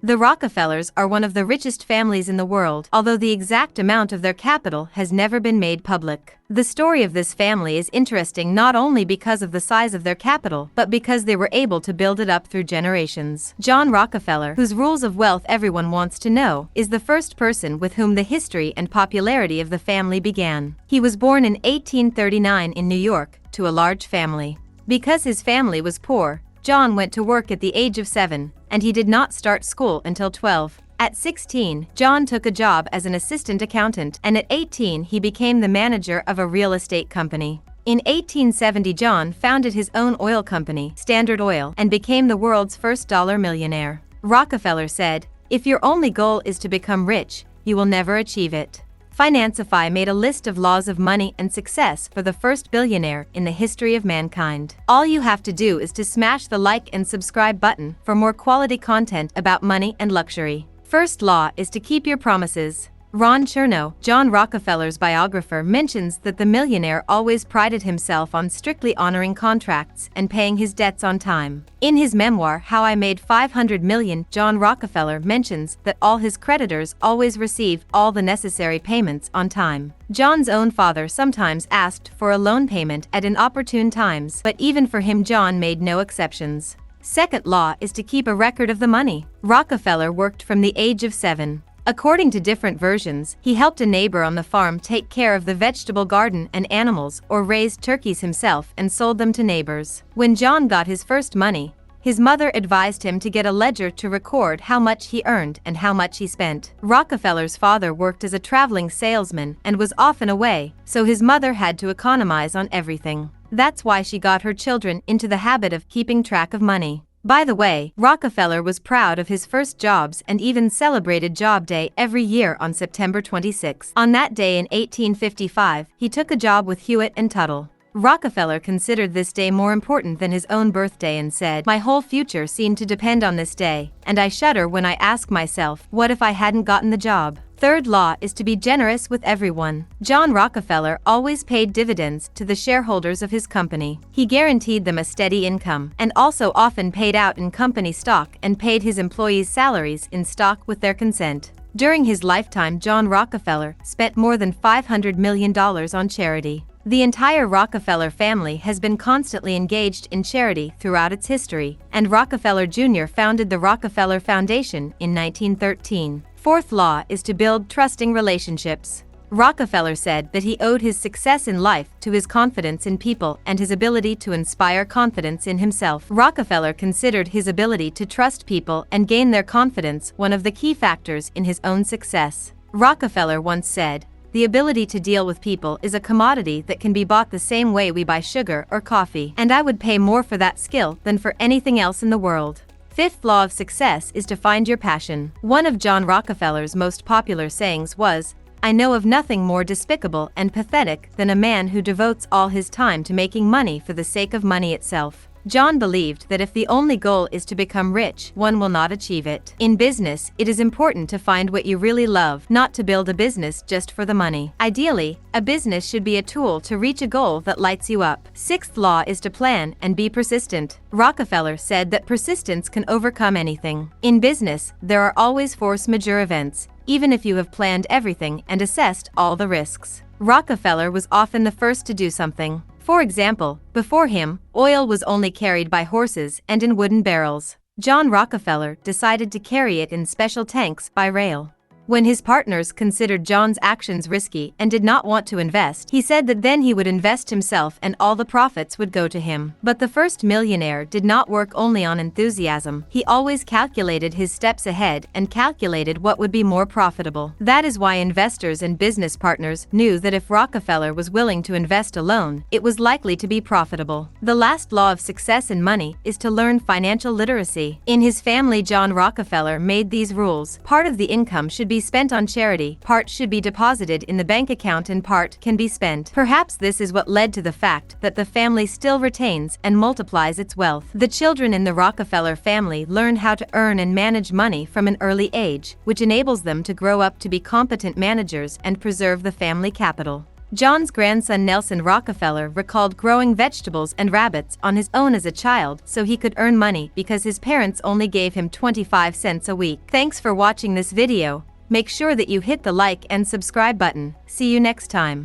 The Rockefellers are one of the richest families in the world, although the exact amount of their capital has never been made public. The story of this family is interesting not only because of the size of their capital, but because they were able to build it up through generations. John Rockefeller, whose rules of wealth everyone wants to know, is the first person with whom the history and popularity of the family began. He was born in 1839 in New York, to a large family. Because his family was poor, John went to work at the age of 7, and he did not start school until 12. At 16, John took a job as an assistant accountant, and at 18 he became the manager of a real estate company. In 1870, John founded his own oil company, Standard Oil, and became the world's first dollar millionaire. Rockefeller said, "If your only goal is to become rich, you will never achieve it." Financify made a list of laws of money and success for the first billionaire in the history of mankind. All you have to do is to smash the like and subscribe button for more quality content about money and luxury. First law is to keep your promises. Ron Chernow, John Rockefeller's biographer, mentions that the millionaire always prided himself on strictly honoring contracts and paying his debts on time. In his memoir, How I Made $500 Million, John Rockefeller mentions that all his creditors always receive all the necessary payments on time. John's own father sometimes asked for a loan payment at inopportune times, but even for him, John made no exceptions. Second law is to keep a record of the money. Rockefeller worked from the age of 7. According to different versions, he helped a neighbor on the farm take care of the vegetable garden and animals, or raised turkeys himself and sold them to neighbors. When John got his first money, his mother advised him to get a ledger to record how much he earned and how much he spent. Rockefeller's father worked as a traveling salesman and was often away, so his mother had to economize on everything. That's why she got her children into the habit of keeping track of money. By the way, Rockefeller was proud of his first jobs and even celebrated Job Day every year on September 26. On that day in 1855, he took a job with Hewitt and Tuttle. Rockefeller considered this day more important than his own birthday and said, "My whole future seemed to depend on this day, and I shudder when I ask myself, what if I hadn't gotten the job?" Third law is to be generous with everyone. John Rockefeller always paid dividends to the shareholders of his company. He guaranteed them a steady income, and also often paid out in company stock and paid his employees' salaries in stock with their consent. During his lifetime, John Rockefeller spent more than $500 million on charity. The entire Rockefeller family has been constantly engaged in charity throughout its history, and Rockefeller Jr. founded the Rockefeller Foundation in 1913. Fourth law is to build trusting relationships. Rockefeller said that he owed his success in life to his confidence in people and his ability to inspire confidence in himself. Rockefeller considered his ability to trust people and gain their confidence one of the key factors in his own success. Rockefeller once said, "The ability to deal with people is a commodity that can be bought the same way we buy sugar or coffee, and I would pay more for that skill than for anything else in the world." Fifth law of success is to find your passion. One of John Rockefeller's most popular sayings was, "I know of nothing more despicable and pathetic than a man who devotes all his time to making money for the sake of money itself." John believed that if the only goal is to become rich, one will not achieve it. In business, it is important to find what you really love, not to build a business just for the money. Ideally, a business should be a tool to reach a goal that lights you up. Sixth law is to plan and be persistent. Rockefeller said that persistence can overcome anything. In business, there are always force majeure events, even if you have planned everything and assessed all the risks. Rockefeller was often the first to do something. For example, before him, oil was only carried by horses and in wooden barrels. John Rockefeller decided to carry it in special tanks by rail. When his partners considered John's actions risky and did not want to invest, he said that then he would invest himself and all the profits would go to him. But the first millionaire did not work only on enthusiasm. He always calculated his steps ahead and calculated what would be more profitable. That is why investors and business partners knew that if Rockefeller was willing to invest alone, it was likely to be profitable. The last law of success in money is to learn financial literacy. In his family, John Rockefeller made these rules. Part of the income should be spent on charity, part should be deposited in the bank account, and part can be spent. Perhaps this is what led to the fact that the family still retains and multiplies its wealth. The children in the Rockefeller family learn how to earn and manage money from an early age, which enables them to grow up to be competent managers and preserve the family capital. John's grandson Nelson Rockefeller recalled growing vegetables and rabbits on his own as a child so he could earn money because his parents only gave him 25 cents a week. Thanks for watching this video. Make sure that you hit the like and subscribe button. See you next time.